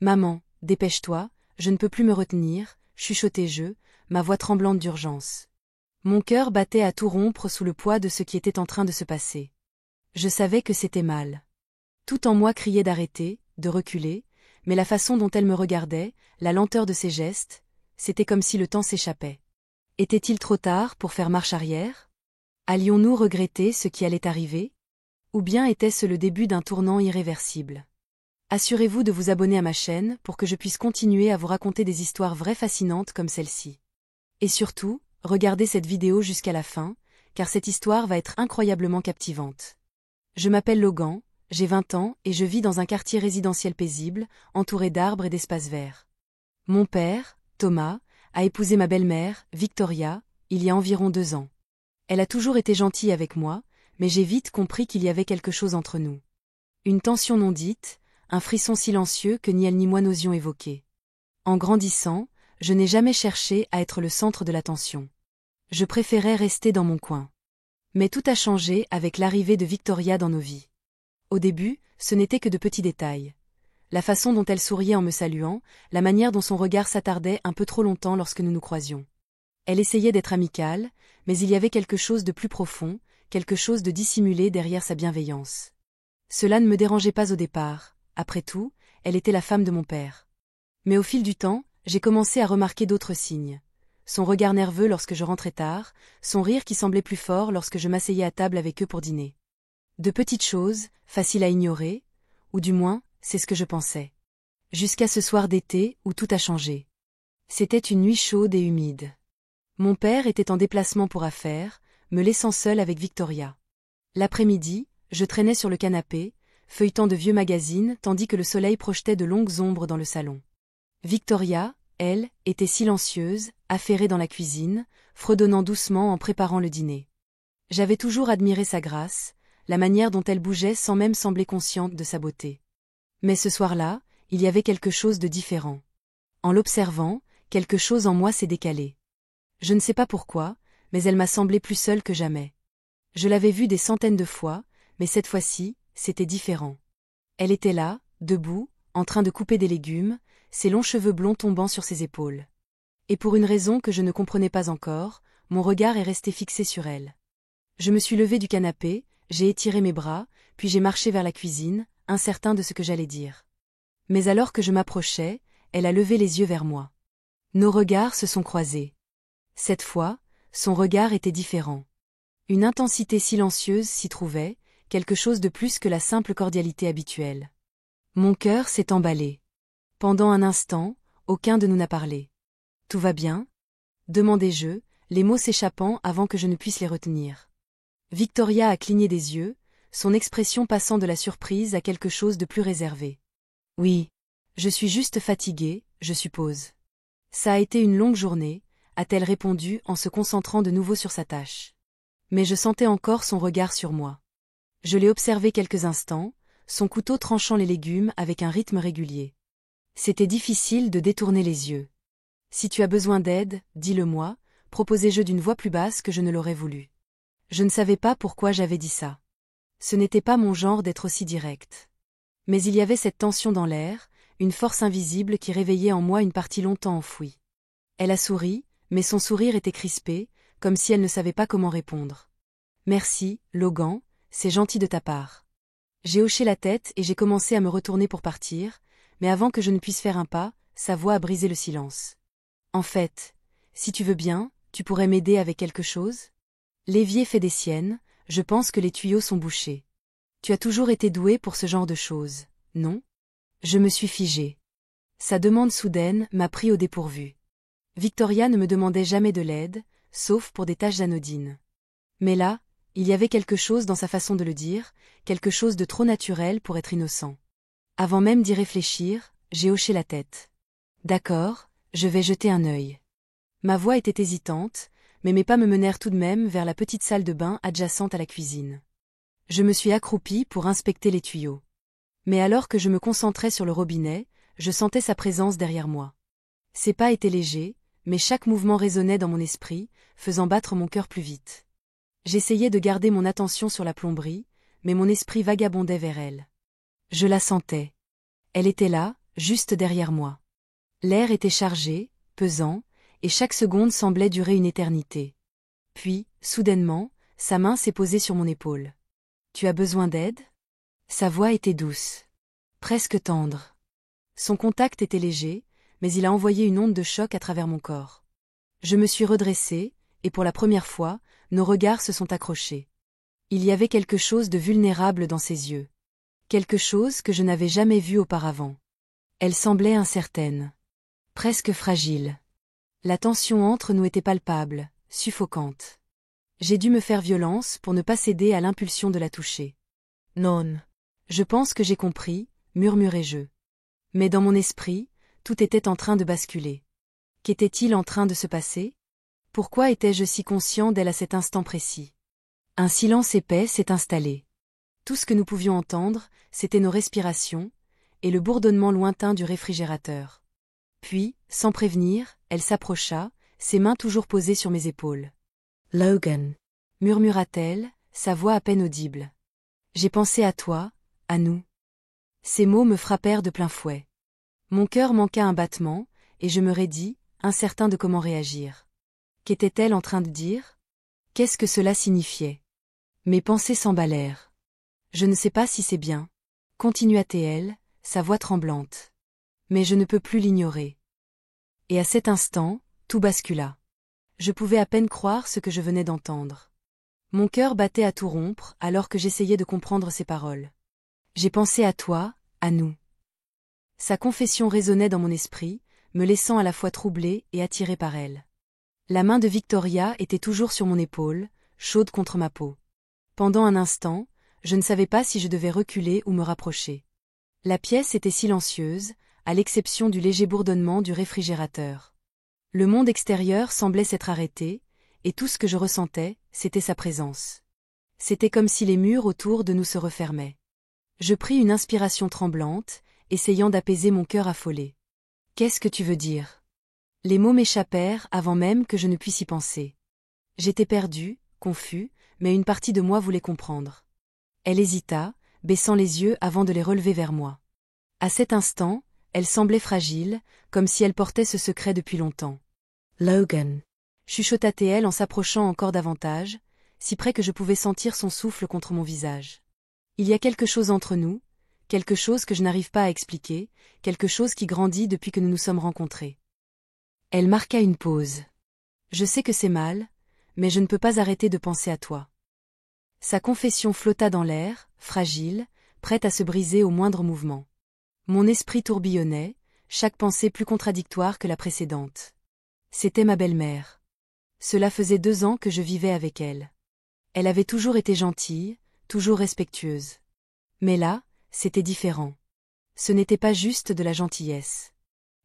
Maman, dépêche-toi, je ne peux plus me retenir, chuchotai-je, ma voix tremblante d'urgence. Mon cœur battait à tout rompre sous le poids de ce qui était en train de se passer. Je savais que c'était mal. Tout en moi criait d'arrêter, de reculer, mais la façon dont elle me regardait, la lenteur de ses gestes, c'était comme si le temps s'échappait. Était-il trop tard pour faire marche arrière? Allions-nous regretter ce qui allait arriver? Ou bien était-ce le début d'un tournant irréversible? Assurez-vous de vous abonner à ma chaîne pour que je puisse continuer à vous raconter des histoires vraies fascinantes comme celle-ci. Et surtout, regardez cette vidéo jusqu'à la fin, car cette histoire va être incroyablement captivante. Je m'appelle Logan, j'ai 20 ans et je vis dans un quartier résidentiel paisible, entouré d'arbres et d'espaces verts. Mon père, Thomas, a épousé ma belle-mère, Victoria, il y a environ 2 ans. Elle a toujours été gentille avec moi, mais j'ai vite compris qu'il y avait quelque chose entre nous. Une tension non dite, un frisson silencieux que ni elle ni moi n'osions évoquer. En grandissant, je n'ai jamais cherché à être le centre de l'attention. Je préférais rester dans mon coin. Mais tout a changé avec l'arrivée de Victoria dans nos vies. Au début, ce n'était que de petits détails. La façon dont elle souriait en me saluant, la manière dont son regard s'attardait un peu trop longtemps lorsque nous nous croisions. Elle essayait d'être amicale, mais il y avait quelque chose de plus profond, quelque chose de dissimulé derrière sa bienveillance. Cela ne me dérangeait pas au départ, après tout, elle était la femme de mon père. Mais au fil du temps, j'ai commencé à remarquer d'autres signes. Son regard nerveux lorsque je rentrais tard, son rire qui semblait plus fort lorsque je m'asseyais à table avec eux pour dîner. De petites choses, faciles à ignorer, ou du moins, c'est ce que je pensais. Jusqu'à ce soir d'été où tout a changé. C'était une nuit chaude et humide. Mon père était en déplacement pour affaires, me laissant seule avec Victoria. L'après-midi, je traînais sur le canapé, feuilletant de vieux magazines tandis que le soleil projetait de longues ombres dans le salon. Victoria, elle, était silencieuse, affairée dans la cuisine, fredonnant doucement en préparant le dîner. J'avais toujours admiré sa grâce, la manière dont elle bougeait sans même sembler consciente de sa beauté. Mais ce soir-là, il y avait quelque chose de différent. En l'observant, quelque chose en moi s'est décalé. Je ne sais pas pourquoi, mais elle m'a semblé plus seule que jamais. Je l'avais vue des centaines de fois, mais cette fois-ci, c'était différent. Elle était là, debout, en train de couper des légumes, ses longs cheveux blonds tombant sur ses épaules. Et pour une raison que je ne comprenais pas encore, mon regard est resté fixé sur elle. Je me suis levé du canapé, j'ai étiré mes bras, puis j'ai marché vers la cuisine, incertain de ce que j'allais dire. Mais alors que je m'approchais, elle a levé les yeux vers moi. Nos regards se sont croisés. Cette fois, son regard était différent. Une intensité silencieuse s'y trouvait, quelque chose de plus que la simple cordialité habituelle. Mon cœur s'est emballé. Pendant un instant, aucun de nous n'a parlé. « Tout va bien ?» demandai-je, les mots s'échappant avant que je ne puisse les retenir. Victoria a cligné des yeux, son expression passant de la surprise à quelque chose de plus réservé. « Oui. Je suis juste fatiguée, je suppose. » « Ça a été une longue journée, » a-t-elle répondu en se concentrant de nouveau sur sa tâche. Mais je sentais encore son regard sur moi. Je l'ai observé quelques instants, son couteau tranchant les légumes avec un rythme régulier. C'était difficile de détourner les yeux. « Si tu as besoin d'aide, dis-le-moi, » proposai-je d'une voix plus basse que je ne l'aurais voulu. Je ne savais pas pourquoi j'avais dit ça. Ce n'était pas mon genre d'être aussi direct. Mais il y avait cette tension dans l'air, une force invisible qui réveillait en moi une partie longtemps enfouie. Elle a souri, mais son sourire était crispé, comme si elle ne savait pas comment répondre. « Merci, Logan, c'est gentil de ta part. » J'ai hoché la tête et j'ai commencé à me retourner pour partir, mais avant que je ne puisse faire un pas, sa voix a brisé le silence. « En fait, si tu veux bien, tu pourrais m'aider avec quelque chose ? L'évier fait des siennes, je pense que les tuyaux sont bouchés. Tu as toujours été doué pour ce genre de choses, non ? » Je me suis figée. Sa demande soudaine m'a pris au dépourvu. Victoria ne me demandait jamais de l'aide, sauf pour des tâches anodines. Mais là, il y avait quelque chose dans sa façon de le dire, quelque chose de trop naturel pour être innocent. Avant même d'y réfléchir, j'ai hoché la tête. D'accord, je vais jeter un œil. Ma voix était hésitante, mais mes pas me menèrent tout de même vers la petite salle de bain adjacente à la cuisine. Je me suis accroupie pour inspecter les tuyaux. Mais alors que je me concentrais sur le robinet, je sentais sa présence derrière moi. Ses pas étaient légers, mais chaque mouvement résonnait dans mon esprit, faisant battre mon cœur plus vite. J'essayais de garder mon attention sur la plomberie, mais mon esprit vagabondait vers elle. Je la sentais. Elle était là, juste derrière moi. L'air était chargé, pesant, et chaque seconde semblait durer une éternité. Puis, soudainement, sa main s'est posée sur mon épaule. « Tu as besoin d'aide ?» Sa voix était douce. Presque tendre. Son contact était léger, mais il a envoyé une onde de choc à travers mon corps. Je me suis redressée, et pour la première fois, nos regards se sont accrochés. Il y avait quelque chose de vulnérable dans ses yeux. Quelque chose que je n'avais jamais vu auparavant. Elle semblait incertaine. Presque fragile. La tension entre nous était palpable, suffocante. J'ai dû me faire violence pour ne pas céder à l'impulsion de la toucher. « Non. Je pense que j'ai compris, murmurai-je. Mais dans mon esprit, tout était en train de basculer. Qu'était-il en train de se passer? Pourquoi étais-je si conscient d'elle à cet instant précis? Un silence épais s'est installé. Tout ce que nous pouvions entendre, c'était nos respirations, et le bourdonnement lointain du réfrigérateur. Puis, sans prévenir, elle s'approcha, ses mains toujours posées sur mes épaules. « Logan » murmura-t-elle, sa voix à peine audible. « J'ai pensé à toi, à nous. » Ces mots me frappèrent de plein fouet. Mon cœur manqua un battement, et je me raidis, incertain de comment réagir. Qu'était-elle en train de dire? Qu'est-ce que cela signifiait? Mes pensées s'emballèrent. Je ne sais pas si c'est bien, continua-t-elle, sa voix tremblante. Mais je ne peux plus l'ignorer. Et à cet instant, tout bascula. Je pouvais à peine croire ce que je venais d'entendre. Mon cœur battait à tout rompre alors que j'essayais de comprendre ses paroles. J'ai pensé à toi, à nous. Sa confession résonnait dans mon esprit, me laissant à la fois troublé et attiré par elle. La main de Victoria était toujours sur mon épaule, chaude contre ma peau. Pendant un instant, je ne savais pas si je devais reculer ou me rapprocher. La pièce était silencieuse, à l'exception du léger bourdonnement du réfrigérateur. Le monde extérieur semblait s'être arrêté, et tout ce que je ressentais, c'était sa présence. C'était comme si les murs autour de nous se refermaient. Je pris une inspiration tremblante, essayant d'apaiser mon cœur affolé. « Qu'est-ce que tu veux dire ?» Les mots m'échappèrent avant même que je ne puisse y penser. J'étais perdu, confus, mais une partie de moi voulait comprendre. Elle hésita, baissant les yeux avant de les relever vers moi. À cet instant, elle semblait fragile, comme si elle portait ce secret depuis longtemps. « Logan » chuchota-t-elle en s'approchant encore davantage, si près que je pouvais sentir son souffle contre mon visage. « Il y a quelque chose entre nous, quelque chose que je n'arrive pas à expliquer, quelque chose qui grandit depuis que nous nous sommes rencontrés. » Elle marqua une pause. « Je sais que c'est mal, mais je ne peux pas arrêter de penser à toi. » Sa confession flotta dans l'air, fragile, prête à se briser au moindre mouvement. Mon esprit tourbillonnait, chaque pensée plus contradictoire que la précédente. C'était ma belle-mère. Cela faisait 2 ans que je vivais avec elle. Elle avait toujours été gentille, toujours respectueuse. Mais là, c'était différent. Ce n'était pas juste de la gentillesse.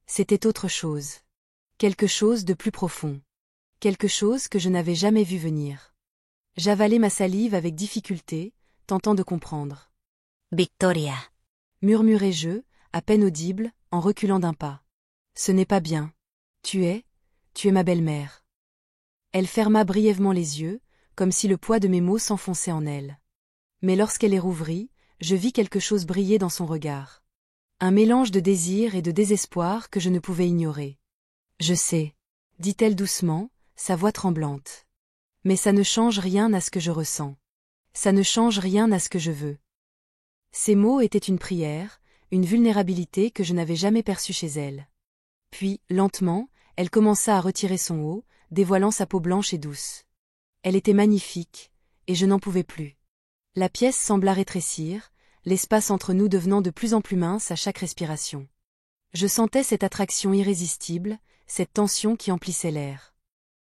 C'était autre chose. Quelque chose de plus profond. Quelque chose que je n'avais jamais vu venir. J'avalai ma salive avec difficulté, tentant de comprendre. « Victoria » murmurai-je, à peine audible, en reculant d'un pas. « Ce n'est pas bien. Tu es ma belle-mère. » Elle ferma brièvement les yeux, comme si le poids de mes mots s'enfonçait en elle. Mais lorsqu'elle les rouvrit, je vis quelque chose briller dans son regard. Un mélange de désir et de désespoir que je ne pouvais ignorer. « Je sais, » dit-elle doucement, sa voix tremblante. « Mais ça ne change rien à ce que je ressens. Ça ne change rien à ce que je veux. » Ces mots étaient une prière, une vulnérabilité que je n'avais jamais perçue chez elle. Puis, lentement, elle commença à retirer son haut, dévoilant sa peau blanche et douce. Elle était magnifique, et je n'en pouvais plus. La pièce sembla rétrécir, l'espace entre nous devenant de plus en plus mince à chaque respiration. Je sentais cette attraction irrésistible, cette tension qui emplissait l'air.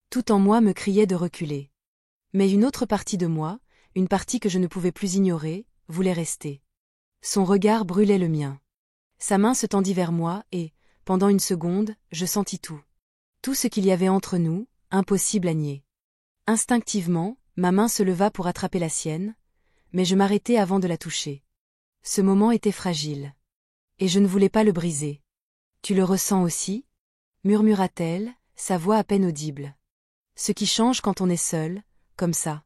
Tout en moi me criait de reculer. Mais une autre partie de moi, une partie que je ne pouvais plus ignorer, voulait rester. Son regard brûlait le mien. Sa main se tendit vers moi et, pendant une seconde, je sentis tout. Tout ce qu'il y avait entre nous, impossible à nier. Instinctivement, ma main se leva pour attraper la sienne, mais je m'arrêtai avant de la toucher. Ce moment était fragile. Et je ne voulais pas le briser. « Tu le ressens aussi ?» murmura-t-elle, sa voix à peine audible. « Ce qui change quand on est seul, comme ça. »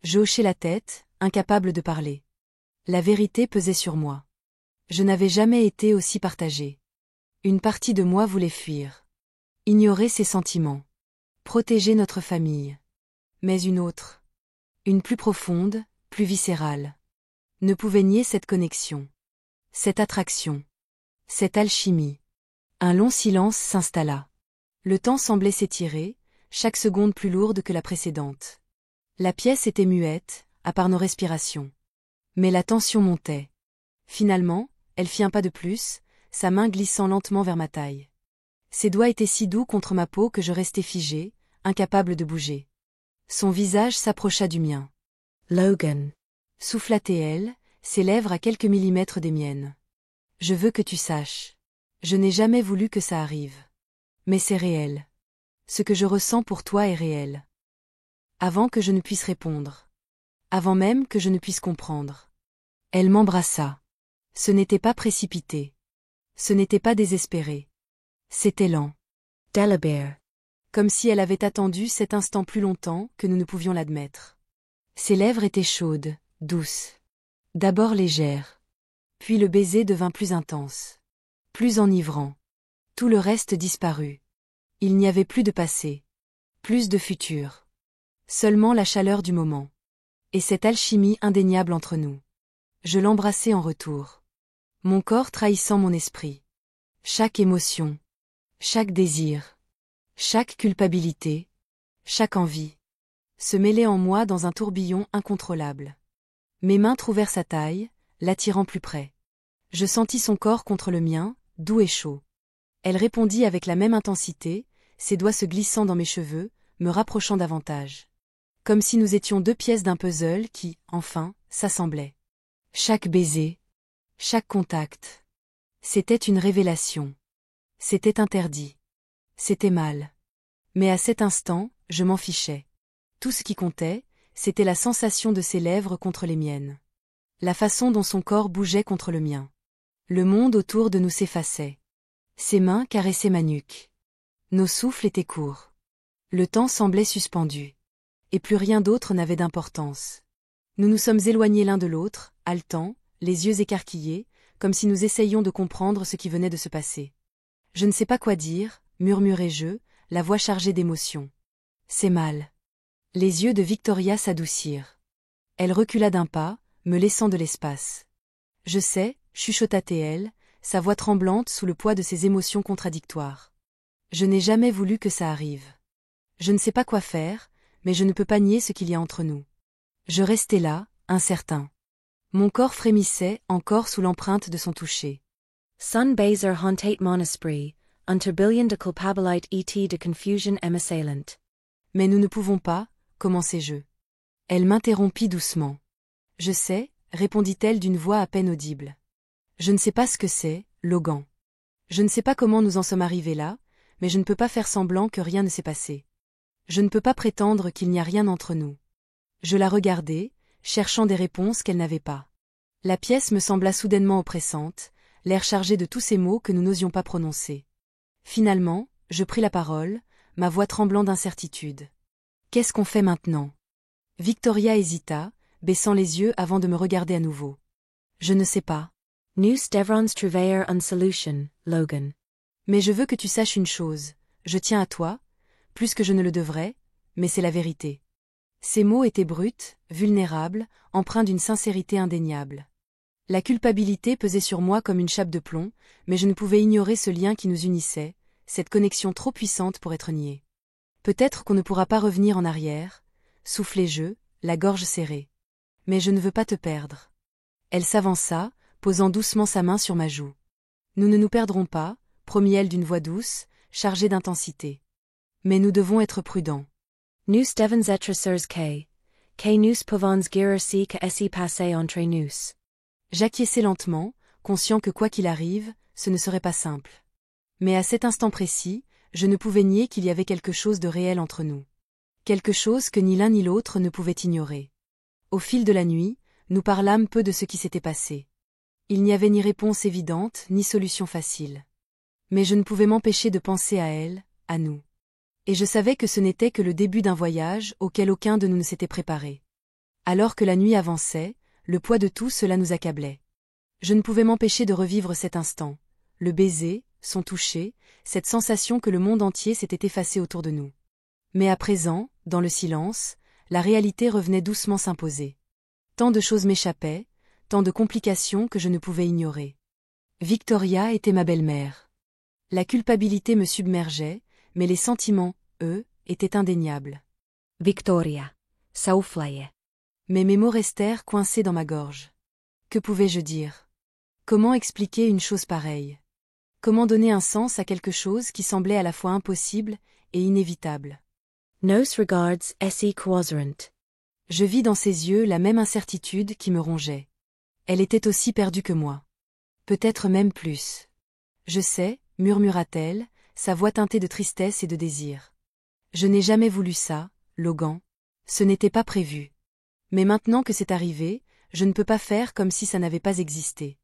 Je hochai la tête, incapable de parler. La vérité pesait sur moi. Je n'avais jamais été aussi partagée. Une partie de moi voulait fuir. Ignorer ses sentiments. Protéger notre famille. Mais une autre. Une plus profonde, plus viscérale. Ne pouvait nier cette connexion. Cette attraction. Cette alchimie. Un long silence s'installa. Le temps semblait s'étirer, chaque seconde plus lourde que la précédente. La pièce était muette, à part nos respirations. Mais la tension montait. Finalement, elle fit un pas de plus, sa main glissant lentement vers ma taille. Ses doigts étaient si doux contre ma peau que je restais figée, incapable de bouger. Son visage s'approcha du mien. Logan, souffla-t-elle, ses lèvres à quelques millimètres des miennes. Je veux que tu saches. Je n'ai jamais voulu que ça arrive. Mais c'est réel. Ce que je ressens pour toi est réel. Avant que je ne puisse répondre. Avant même que je ne puisse comprendre. Elle m'embrassa. Ce n'était pas précipité. Ce n'était pas désespéré. C'était lent. Deliberate. Comme si elle avait attendu cet instant plus longtemps que nous ne pouvions l'admettre. Ses lèvres étaient chaudes, douces. D'abord légères. Puis le baiser devint plus intense. Plus enivrant. Tout le reste disparut. Il n'y avait plus de passé. Plus de futur. Seulement la chaleur du moment. Et cette alchimie indéniable entre nous. Je l'embrassai en retour. Mon corps trahissant mon esprit. Chaque émotion. Chaque désir. Chaque culpabilité. Chaque envie. Se mêlait en moi dans un tourbillon incontrôlable. Mes mains trouvèrent sa taille, l'attirant plus près. Je sentis son corps contre le mien, doux et chaud. Elle répondit avec la même intensité, ses doigts se glissant dans mes cheveux, me rapprochant davantage. Comme si nous étions deux pièces d'un puzzle qui, enfin, s'assemblaient. Chaque baiser. Chaque contact. C'était une révélation. C'était interdit. C'était mal. Mais à cet instant, je m'en fichais. Tout ce qui comptait, c'était la sensation de ses lèvres contre les miennes. La façon dont son corps bougeait contre le mien. Le monde autour de nous s'effaçait. Ses mains caressaient ma nuque. Nos souffles étaient courts. Le temps semblait suspendu. Et plus rien d'autre n'avait d'importance. Nous nous sommes éloignés l'un de l'autre, haletants, les yeux écarquillés, comme si nous essayions de comprendre ce qui venait de se passer. Je ne sais pas quoi dire, murmurai-je, la voix chargée d'émotion. C'est mal. Les yeux de Victoria s'adoucirent. Elle recula d'un pas, me laissant de l'espace. Je sais, chuchota-t-elle, sa voix tremblante sous le poids de ses émotions contradictoires. Je n'ai jamais voulu que ça arrive. Je ne sais pas quoi faire, mais je ne peux pas nier ce qu'il y a entre nous. Je restais là, incertain. Mon corps frémissait encore sous l'empreinte de son toucher. Sun baser hontate monaspri, unter billion de culpabilite et de confusion assailant. Mais nous ne pouvons pas, commençai-je. Elle m'interrompit doucement. Je sais, répondit-elle d'une voix à peine audible. Je ne sais pas ce que c'est, Logan. Je ne sais pas comment nous en sommes arrivés là, mais je ne peux pas faire semblant que rien ne s'est passé. Je ne peux pas prétendre qu'il n'y a rien entre nous. Je la regardai, cherchant des réponses qu'elle n'avait pas. La pièce me sembla soudainement oppressante, l'air chargé de tous ces mots que nous n'osions pas prononcer. Finalement, je pris la parole, ma voix tremblant d'incertitude. Qu'est-ce qu'on fait maintenant? Victoria hésita, baissant les yeux avant de me regarder à nouveau. Je ne sais pas. Nous devrons trouver une solution, Logan. Mais je veux que tu saches une chose, je tiens à toi, plus que je ne le devrais, mais c'est la vérité. Ces mots étaient bruts, vulnérables, empreints d'une sincérité indéniable. La culpabilité pesait sur moi comme une chape de plomb, mais je ne pouvais ignorer ce lien qui nous unissait, cette connexion trop puissante pour être niée. Peut-être qu'on ne pourra pas revenir en arrière, soufflai-je, la gorge serrée. Mais je ne veux pas te perdre. Elle s'avança, posant doucement sa main sur ma joue. Nous ne nous perdrons pas, promit-elle d'une voix douce, chargée d'intensité. Mais nous devons être prudents. Nous devons être sûrs que nous pouvons guérir ce que s'est passé entre nous. J'acquiesçai lentement, conscient que quoi qu'il arrive, ce ne serait pas simple. Mais à cet instant précis, je ne pouvais nier qu'il y avait quelque chose de réel entre nous. Quelque chose que ni l'un ni l'autre ne pouvait ignorer. Au fil de la nuit, nous parlâmes peu de ce qui s'était passé. Il n'y avait ni réponse évidente, ni solution facile. Mais je ne pouvais m'empêcher de penser à elle, à nous. Et je savais que ce n'était que le début d'un voyage auquel aucun de nous ne s'était préparé. Alors que la nuit avançait, le poids de tout cela nous accablait. Je ne pouvais m'empêcher de revivre cet instant. Le baiser, son toucher, cette sensation que le monde entier s'était effacé autour de nous. Mais à présent, dans le silence, la réalité revenait doucement s'imposer. Tant de choses m'échappaient, tant de complications que je ne pouvais ignorer. Victoria était ma belle-mère. La culpabilité me submergeait, mais les sentiments, eux, étaient indéniables. Victoria, sauflaie. Mais mes mots restèrent coincés dans ma gorge. Que pouvais-je dire? Comment expliquer une chose pareille? Comment donner un sens à quelque chose qui semblait à la fois impossible et inévitable? Nos regards esse quadrant. Je vis dans ses yeux la même incertitude qui me rongeait. Elle était aussi perdue que moi. Peut-être même plus. Je sais, murmura-t-elle, sa voix teintée de tristesse et de désir. Je n'ai jamais voulu ça, Logan. Ce n'était pas prévu. Mais maintenant que c'est arrivé, je ne peux pas faire comme si ça n'avait pas existé.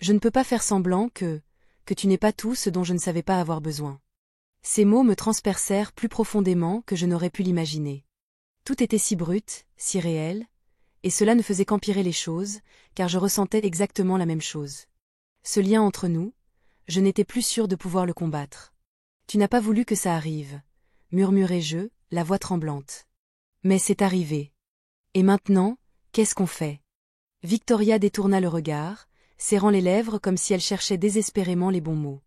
Je ne peux pas faire semblant que tu n'es pas tout ce dont je ne savais pas avoir besoin. Ces mots me transpercèrent plus profondément que je n'aurais pu l'imaginer. Tout était si brut, si réel, et cela ne faisait qu'empirer les choses, car je ressentais exactement la même chose. Ce lien entre nous, je n'étais plus sûre de pouvoir le combattre. Tu n'as pas voulu que ça arrive, murmurai-je, la voix tremblante. Mais c'est arrivé. Et maintenant, qu'est-ce qu'on fait? Victoria détourna le regard, serrant les lèvres comme si elle cherchait désespérément les bons mots.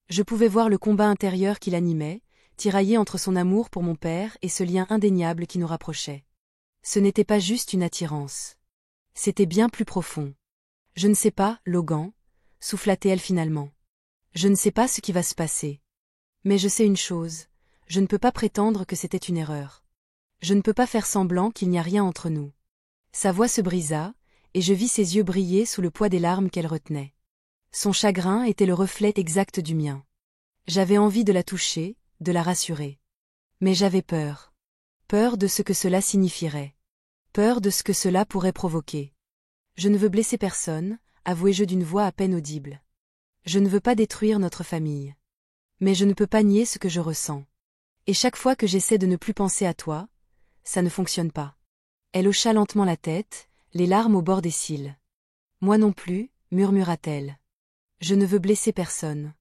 Je pouvais voir le combat intérieur qui l'animait, tiraillé entre son amour pour mon père et ce lien indéniable qui nous rapprochait. Ce n'était pas juste une attirance. C'était bien plus profond. Je ne sais pas, Logan, souffla-t-elle finalement. Je ne sais pas ce qui va se passer. Mais je sais une chose, je ne peux pas prétendre que c'était une erreur. Je ne peux pas faire semblant qu'il n'y a rien entre nous. Sa voix se brisa, et je vis ses yeux briller sous le poids des larmes qu'elle retenait. Son chagrin était le reflet exact du mien. J'avais envie de la toucher, de la rassurer. Mais j'avais peur. Peur de ce que cela signifierait. Peur de ce que cela pourrait provoquer. Je ne veux blesser personne, avouai-je d'une voix à peine audible. Je ne veux pas détruire notre famille. Mais je ne peux pas nier ce que je ressens. Et chaque fois que j'essaie de ne plus penser à toi, ça ne fonctionne pas. Elle hocha lentement la tête, les larmes au bord des cils. Moi non plus, murmura-t-elle. Je ne veux blesser personne.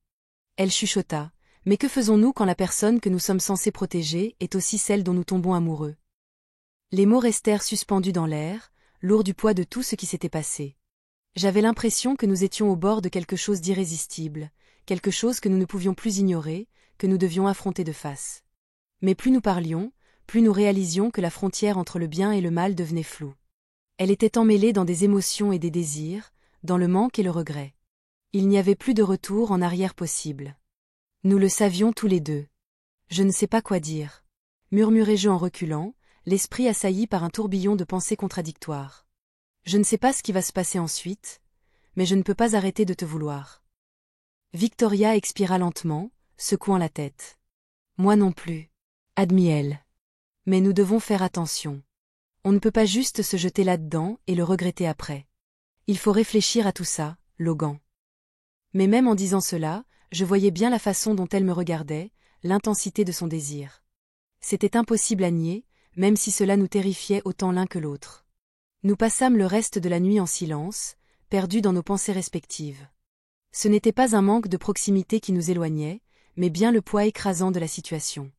Elle chuchota. Mais que faisons-nous quand la personne que nous sommes censés protéger est aussi celle dont nous tombons amoureux? Les mots restèrent suspendus dans l'air, lourds du poids de tout ce qui s'était passé. J'avais l'impression que nous étions au bord de quelque chose d'irrésistible, quelque chose que nous ne pouvions plus ignorer, que nous devions affronter de face. Mais plus nous parlions, plus nous réalisions que la frontière entre le bien et le mal devenait floue. Elle était emmêlée dans des émotions et des désirs, dans le manque et le regret. Il n'y avait plus de retour en arrière possible. Nous le savions tous les deux. Je ne sais pas quoi dire. Murmurai-je en reculant, l'esprit assailli par un tourbillon de pensées contradictoires. Je ne sais pas ce qui va se passer ensuite, mais je ne peux pas arrêter de te vouloir. Victoria expira lentement, secouant la tête. Moi non plus. Admit-elle. Mais nous devons faire attention. On ne peut pas juste se jeter là-dedans et le regretter après. Il faut réfléchir à tout ça, Logan. Mais même en disant cela, je voyais bien la façon dont elle me regardait, l'intensité de son désir. C'était impossible à nier, même si cela nous terrifiait autant l'un que l'autre. Nous passâmes le reste de la nuit en silence, perdus dans nos pensées respectives. Ce n'était pas un manque de proximité qui nous éloignait, mais bien le poids écrasant de la situation.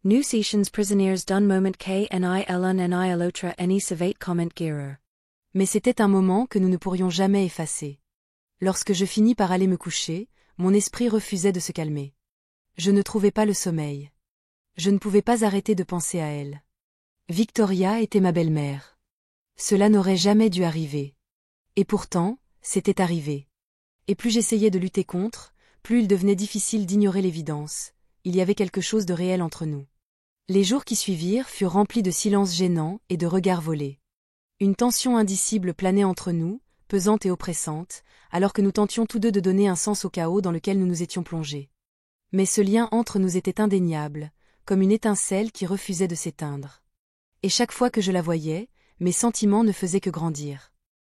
Nu sessions prisonniers d'un moment que ni l'un ni l'autre ni savait comment guérir. Mais c'était un moment que nous ne pourrions jamais effacer. Lorsque je finis par aller me coucher, mon esprit refusait de se calmer. Je ne trouvais pas le sommeil. Je ne pouvais pas arrêter de penser à elle. Victoria était ma belle-mère. Cela n'aurait jamais dû arriver. Et pourtant, c'était arrivé. Et plus j'essayais de lutter contre, plus il devenait difficile d'ignorer l'évidence. Il y avait quelque chose de réel entre nous. Les jours qui suivirent furent remplis de silences gênants et de regards volés. Une tension indicible planait entre nous, pesante et oppressante, alors que nous tentions tous deux de donner un sens au chaos dans lequel nous nous étions plongés. Mais ce lien entre nous était indéniable, comme une étincelle qui refusait de s'éteindre. Et chaque fois que je la voyais, mes sentiments ne faisaient que grandir.